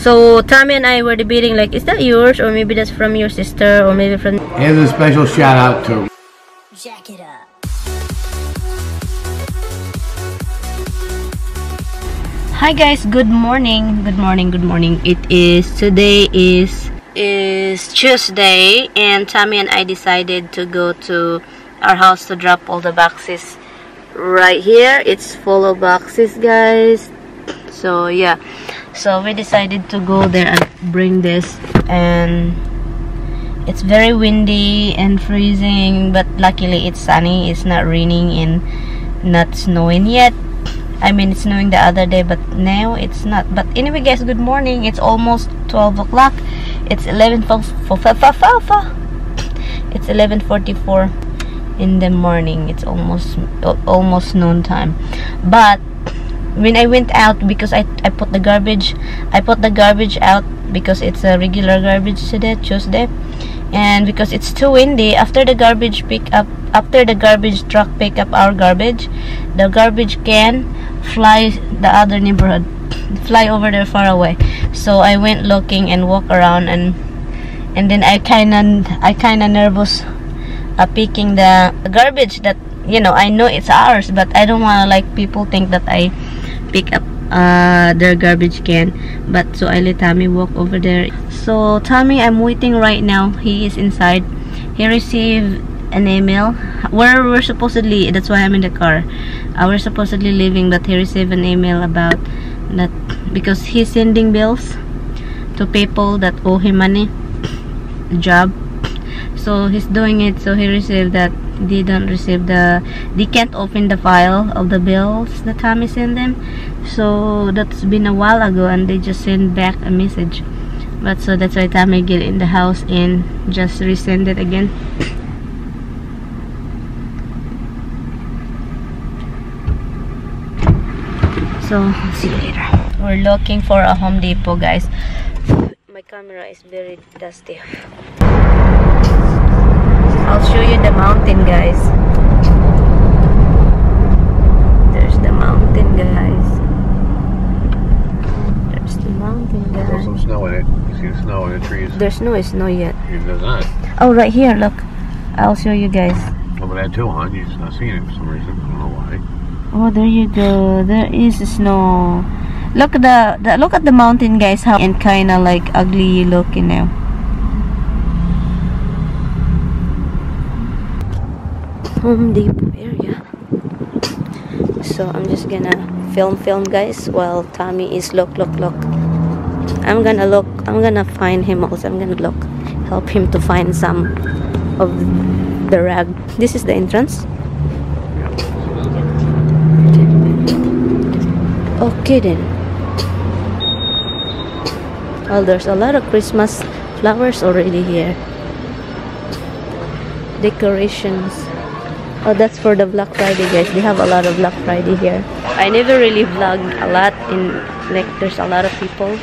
So Tommy and I were debating, like, is that yours, or maybe that's from your sister, or maybe from... Here's a special shout out to Jack it up. Hi guys, good morning. Good morning, good morning. Today is Tuesday, and Tommy and I decided to go to our house to drop all the boxes right here. It's full of boxes, guys. So yeah, so we decided to go there and bring this, and it's very windy and freezing, but luckily it's sunny. It's not raining and not snowing yet. I mean, it's snowing the other day, but now it's not. But anyway, guys, good morning. It's almost 12 o'clock. It's 11:44 in the morning. It's almost noon time. But when I went out, because I put the garbage out because it's a regular garbage today, Tuesday, and because it's too windy, after the garbage truck pick up our garbage, the garbage can fly the other neighborhood, fly over there far away. So I went looking and walk around, and then I kinda nervous picking the garbage that, you know, I know it's ours, but I don't want to like people think that I pick up their garbage can. But so I let Tommy walk over there. So Tommy, I'm waiting right now. He is inside. He received an email where we're supposedly, that's why I'm in the car. We're supposedly leaving, but he received an email about that because he's sending bills to people that owe him money, job. So he's doing it. So he received that they can't open the file of the bills that Tommy sent them. So that's been a while ago, and they just sent back a message. But so that's why Tommy get in the house and just resend it again. So see you later. We're looking for a Home Depot, guys. My camera is very dusty. I'll show you the mountain, guys. There's the mountain, guys. There's the mountain, guys. There's some snow in it. You see the snow in the trees? There's no snow yet. There's not. Oh, right here, look. I'll show you guys. Over there too, huh? You're just not seeing it for some reason. I don't know why. Oh, there you go. There is snow. Look at the mountain, guys. How and kind of like ugly looking now. Home Depot area. So I'm just gonna film, guys, while Tommy is look. I'm gonna find him also. I'm gonna help him to find some of the rag. This is the entrance. Okay then. Well, there's a lot of Christmas flowers already here. Decorations. Oh, that's for the Black Friday, guys. They have a lot of Black Friday here. I never really vlogged a lot in, like, there's a lot of people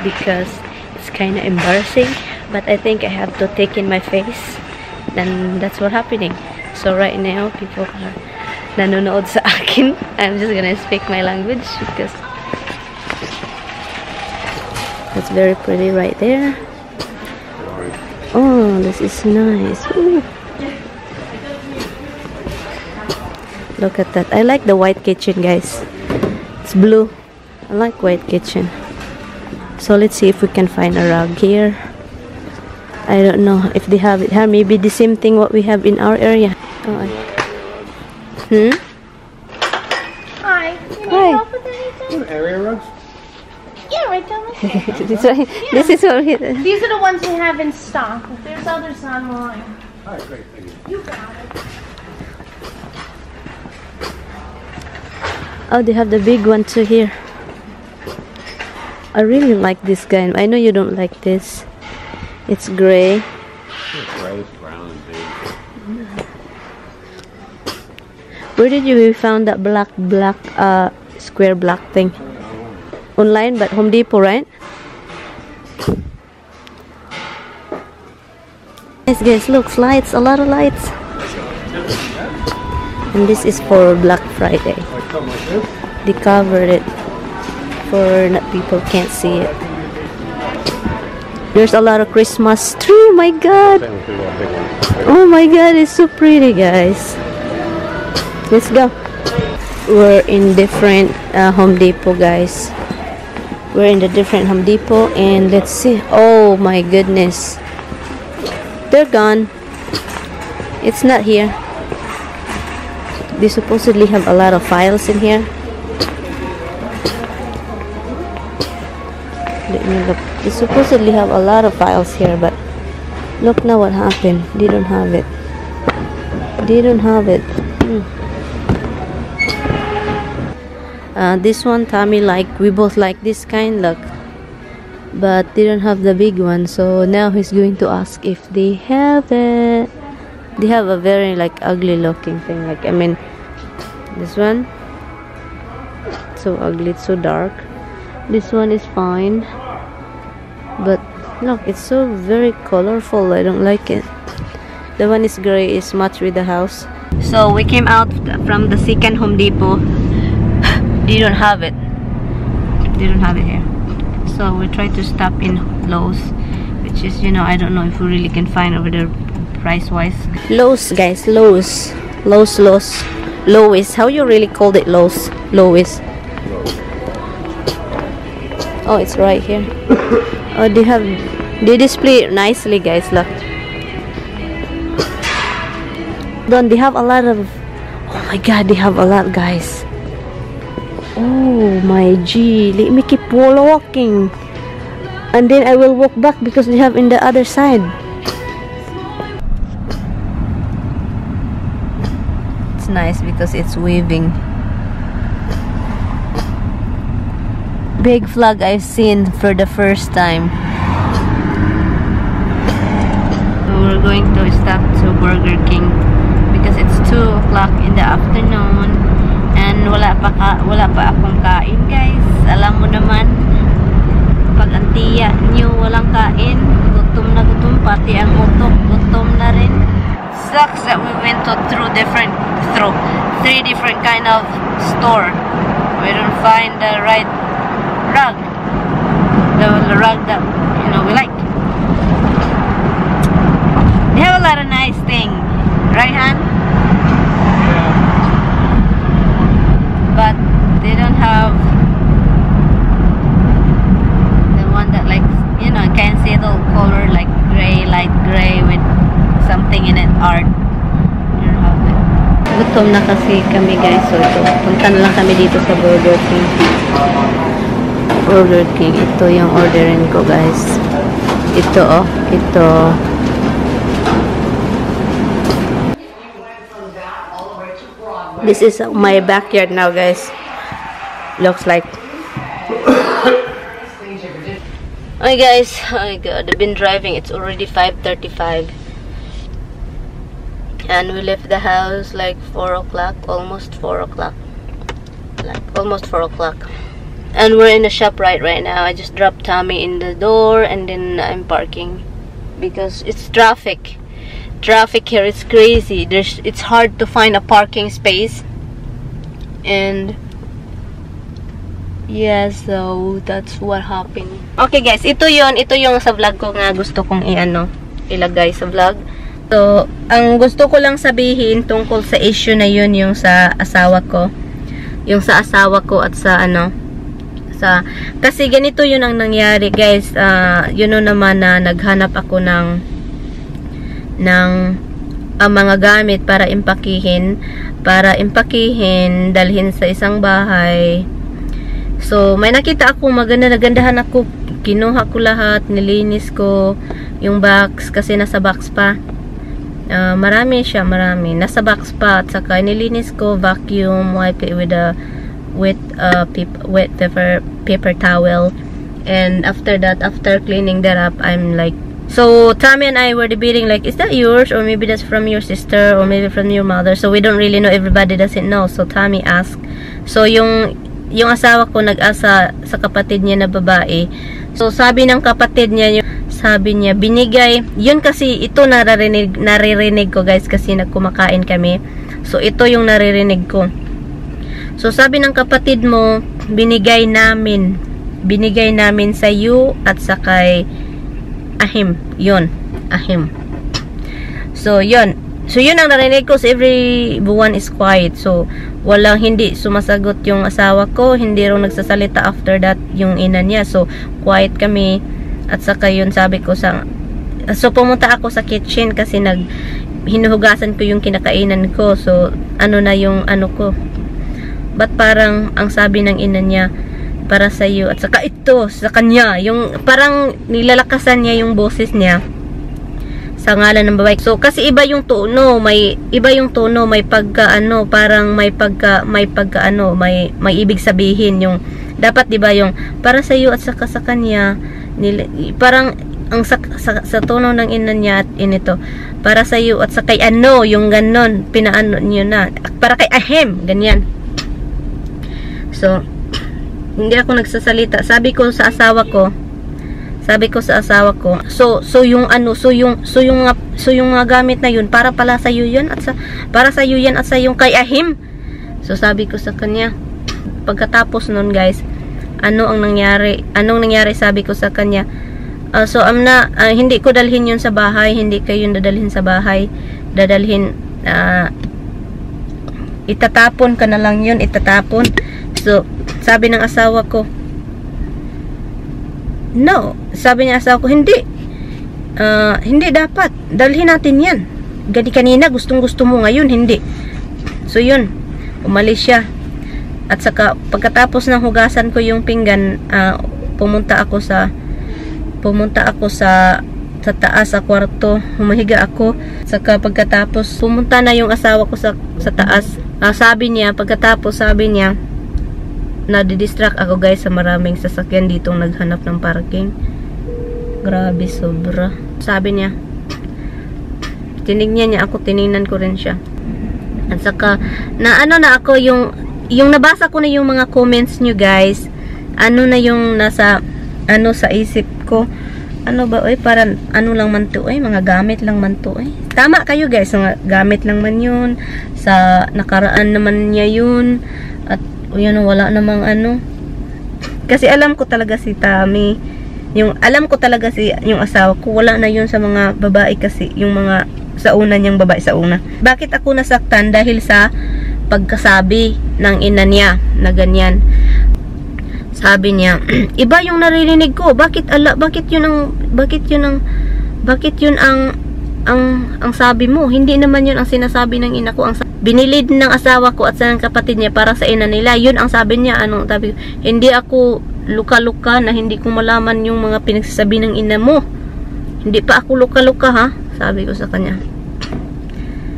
because it's kind of embarrassing. But I think I have to take in my face. Then that's what's happening. So right now, people are nanonood sa akin. I'm just gonna speak my language because that's very pretty right there. Oh, this is nice. Ooh. Look at that. I like the white kitchen, guys. It's blue. I like white kitchen. So let's see if we can find a rug here. I don't know if they have it here. Maybe the same thing what we have in our area. Oh, Hi. Can Hi. you help with anything? Area rugs? Yeah, right down the street. This right. This is what we. These are the ones we have in stock. If there's others online. Alright, great. Thank you. You got it. Oh, they have the big one too here. I really like this guy. I know you don't like this. It's gray. It's gray, it's brown, and beige. Where did you found that black square black thing? Online, but Home Depot, right? Yes, guys, look, lights, a lot of lights. And this is for Black Friday. They covered it for that people can't see it. There's a lot of Christmas tree. My God. Oh my God, it's so pretty, guys. Let's go. We're in different Home Depot, guys. We're in the different Home Depot, and let's see. Oh my goodness, they're gone. It's not here. They supposedly have a lot of files in here. Let me look. They supposedly have a lot of files here, but look now what happened. They don't have it. They don't have it. This one, Tommy we both like this kind, look. But they don't have the big one, so now he's going to ask if they have it. They have a very ugly looking thing. I mean, this one, so ugly, it's so dark. This one is fine, but look, it's so very colorful. I don't like it. The one is gray, is matched with the house. So we came out from the second Home Depot. They don't have it. They don't have it here. So we try to stop in Lowe's, which is, I don't know if we really can find over there price wise. Lowe's, guys, Lowe's. Lowe's. How you really called it Lowe's? Lowe's. Oh, it's right here. Oh, they display it nicely, guys. Look. Don't they have a lot of? Oh my God, they have a lot, guys. Oh my G. Let me keep walking, and then I will walk back because they have in the other side. It's nice because it's waving. Big flag I've seen for the first time. So we're going to stop to Burger King because it's 2 o'clock in the afternoon and wala pa akong kain, guys. Alam mo naman, pag ang tiya nyo walang kain, gutom na gutom, pati ang utok gutom na rin. Sucks that we went through 3 different kind of store. We don't find the right rug, the rug that we like. They have a lot of nice things, right, Han? Yeah. But they don't have the one that can see the color like gray, light gray with something in it, art. They don't have it. Gutom na kasi kami, guys, so ito, punta na lang kami dito sa Burger King. Burger King, ito yung orderin ko, guys. Ito, ito. This is my backyard now, guys. Looks like. Hi guys, oh my God, I've been driving. It's already 5:35, and we left the house like 4 o'clock, almost 4 o'clock. And we're in the shop right now. I just dropped Tommy in the door, and then I'm parking because it's traffic. Traffic here is crazy. It's hard to find a parking space, and yeah, so that's what happened. Okay guys, ito yung sa vlog ko nga gusto kong ilagay sa vlog. So, ang gusto ko lang sabihin tungkol sa issue na yun, yung sa asawa ko. Yung sa asawa ko at sa kasi ganito yun ang nangyari, guys. Naman na naghanap ako ng mga gamit para impakihin, dalhin sa isang bahay. So, may nakita ako, nagandahan ako, kinuha ko lahat, nilinis ko yung box, kasi nasa box pa. Marami siya, nasa box pa, at saka nilinis ko, vacuum, wipe it with a wet paper towel. And after that, after cleaning that up, I'm like, so Tommy and I were debating, like, is that yours, or maybe that's from your sister, or maybe from your mother? So we don't really know, everybody doesn't know. So Tommy asked, so yung asawa ko nag-asa sa kapatid niya na babae. So sabi ng kapatid niya, sabi niya binigay, yun kasi ito naririnig ko, guys, kasi nagkumakain kami. So ito yung naririnig ko. So sabi ng kapatid mo, binigay namin sa iyo at sa kay ahim. Yun. Ahim. So, yun. So, yun ang narinig ko. So, everyone is quiet. So, hindi sumasagot yung asawa ko. Hindi rin nagsasalita after that yung ina niya. So, quiet kami. At saka yun, sabi ko so, pumunta ako sa kitchen kasi hinuhugasan ko yung kinakainan ko. So, ano na yung ano ko. But parang, ang sabi ng ina niya, para sa iyo at saka ito sa kanya, yung parang nilalakasan niya yung boses niya sa ngalan ng babae. So kasi iba yung tono, may pagka ano, parang may ibig sabihin yung dapat, 'di ba, yung para sa iyo at saka sa kanya, parang ang sa tono ng ina niya at inito, para sa iyo at sa kay ano, yung ganon, pinaano niyo na, para kay ahem, ganyan. So hindi ako nagsasalita. Sabi ko sa asawa ko, so yung mga gamit na yun, para pala sa iyo yun, at para sa iyo yan at sa yung kay ahim. So sabi ko sa kanya, pagkatapos nun guys, anong nangyari, sabi ko sa kanya, so hindi ko dalhin yun sa bahay, hindi kayo dadalhin sa bahay, itatapon ka na lang yun, itatapon. So sabi ng asawa ko, no. Sabi ng asawa ko, hindi dapat. Dalhin natin yan. Gadi kanina, gustong-gusto mo ngayon, hindi. So yun, umalis siya. At saka, pagkatapos ng hugasan ko yung pinggan, pumunta ako sa taas, sa kwarto. Humahiga ako. Saka pagkatapos, pumunta na yung asawa ko sa taas. Sabi niya, nadidistract ako guys sa maraming sasakyan ditong naghanap ng parking. Grabe, sobra. Sabi niya, tinignan niya ako, tinignan ko rin siya. At saka, na ako, yung nabasa ko na yung mga comments nyo guys, na yung nasa, sa isip ko, parang, lang man to, mga gamit lang man to, Tama kayo guys, mga gamit lang man yun, sa nakaraan naman niya yun, at yun, wala namang kasi alam ko talaga si Tami, yung asawa ko, wala na yun sa mga babae, kasi yung mga sa una niyang babae sa una. Bakit ako nasaktan? Dahil sa pagkasabi ng ina niya na ganyan. Sabi niya, iba yung naririnig ko, bakit yun ang sabi mo, hindi naman yun ang sinasabi ng ina ko. Binilid ng asawa ko at sa kapatid niya para sa ina nila. Yun ang sabi niya. Sabi, hindi ako luka-luka na hindi ko malaman yung mga pinagsasabi ng ina mo. Hindi pa ako luka-luka, ha? Sabi ko sa kanya.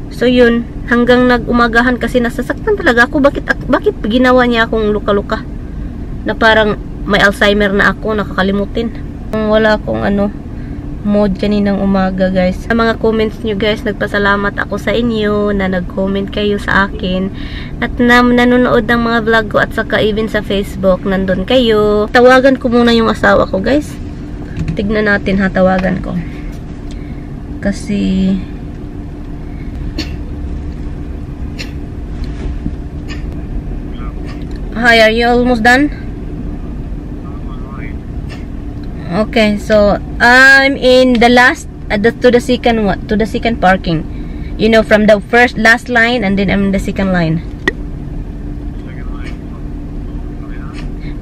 So yun, hanggang nag-umagahan kasi nasasaktan talaga ako. Bakit ginawa niya akong luka-luka? Na parang may Alzheimer na ako, nakakalimutin. Wala akong mood kaninang umaga guys. Sa mga comments nyo guys, nagpasalamat ako sa inyo na nag-comment kayo sa akin at nanonood ng mga vlog ko, at saka even sa Facebook nandun kayo. Tawagan ko muna yung asawa ko guys. Tignan natin, ha, tawagan ko. Kasi hi, are you almost done? Okay, so I'm in the last to the second parking. You know, from the last line, and then I'm in the second line.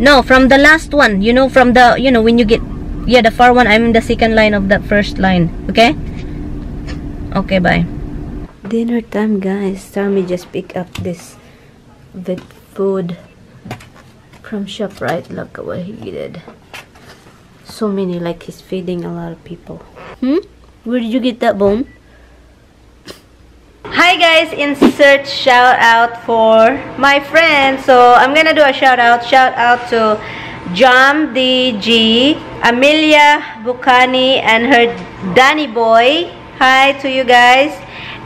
No, from the last one. You know, from the when you get the far one, I'm in the second line of that first line. Okay? Okay, bye. Dinner time, guys. Tommy just pick up this food from ShopRite. Look what he did. So many, like he's feeding a lot of people. Where did you get that bone? Hi guys, insert shout out for my friend. So I'm gonna do a shout out to Jam DG, Amelia Bucani, and her Danny boy. Hi to you guys.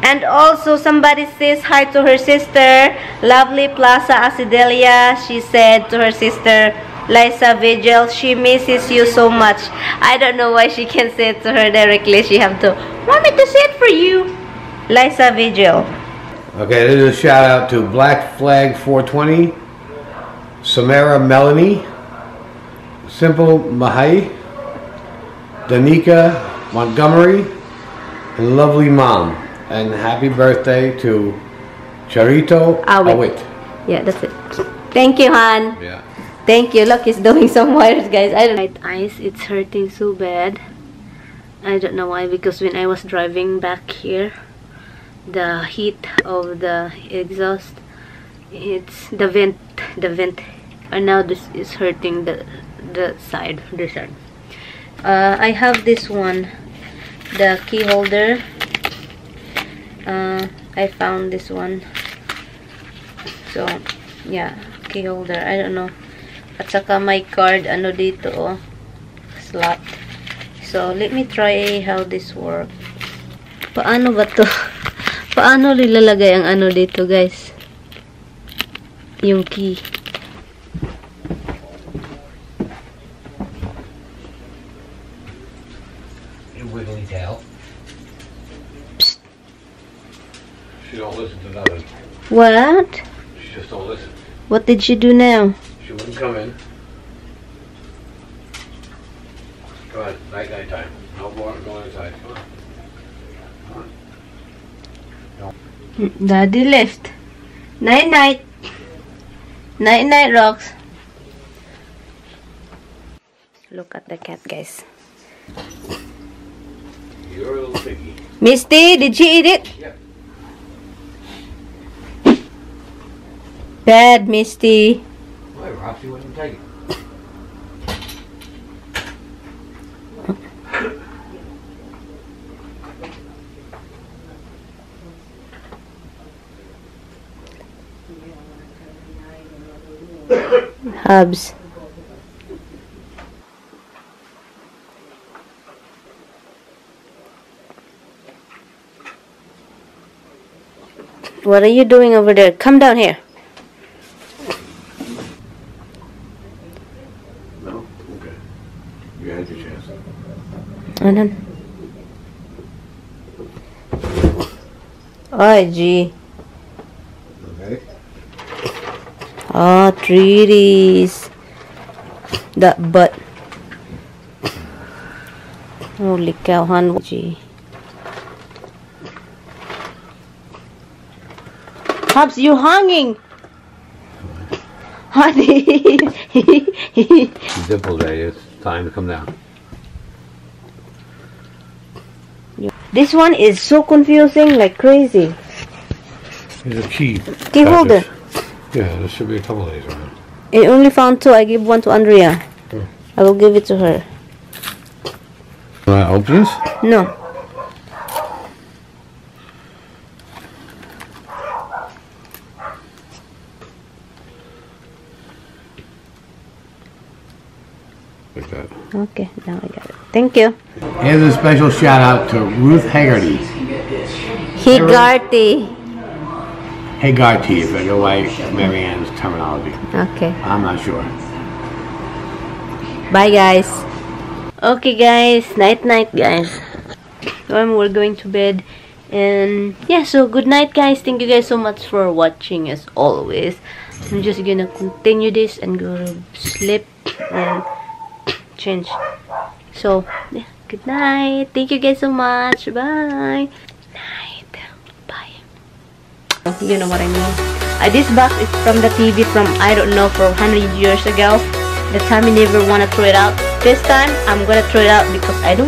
And also somebody says hi to her sister, Lovely Plaza Asidelia. She said to her sister Liza Vigil, she misses you so much. I don't know why she can't say it to her directly. She have to want me to say it for you. Liza Vigil. Okay, this is a shout out to Black Flag 420, Samara Melanie, Simple Mahai, Danica Montgomery, and lovely mom. And happy birthday to Charito Awit. Yeah, that's it. Thank you, Han. Yeah. Thank you. Look, he's doing some wires, guys. I don't know. My eyes, it's hurting so bad. I don't know why, because when I was driving back here, the heat of the exhaust, it's the vent, and now this is hurting the side, this side. I have this one, the key holder. I found this one. So, yeah, key holder. I don't know. At saka my card, ano dito, oh, slot. So, let me try how this works. Paano ba to? Paano nilalagay ang ano dito, guys? Yung key. You wiggly tail. She don't listen to nothing. What? She just don't listen. What did she do now? She wouldn't come in. Go ahead, night time. No water going inside. Come on. Daddy left. Night night. Night night, Rox. Look at the cat, guys. You're a little piggy. Misty, did she eat it? Yep. Bad, Misty. Why, Roxy wouldn't take it. Hubs. What are you doing over there? Come down here. No? Okay. You had your chance. Anan? Ay, gee. Okay. Oh, treaties. That butt. Holy cow, Han. Gee. Pops, you hanging. Honey. Dimple Day, it's time to come down. This one is so confusing, like crazy. There's a key. Key holder. Yeah, there should be a couple of these around. I only found two. I give one to Andrea. I will give it to her. Want to open this? No. Like that. Okay, now I got it. Thank you. Here's a special shout out to Ruth Haggerty. Higarty. Haggerty, if I go by Marianne's terminology. Okay. I'm not sure. Bye, guys. Okay, guys. Night, night, guys. We're going to bed. And yeah, so good night, guys. Thank you guys so much for watching, as always. I'm just gonna continue this and go to sleep and change. So, yeah, good night. Thank you guys so much. Bye. Night. Bye. You know what I mean. This box is from the TV from, I don't know, for 100 years ago. The time you never want to throw it out. This time, I'm gonna throw it out because I don't want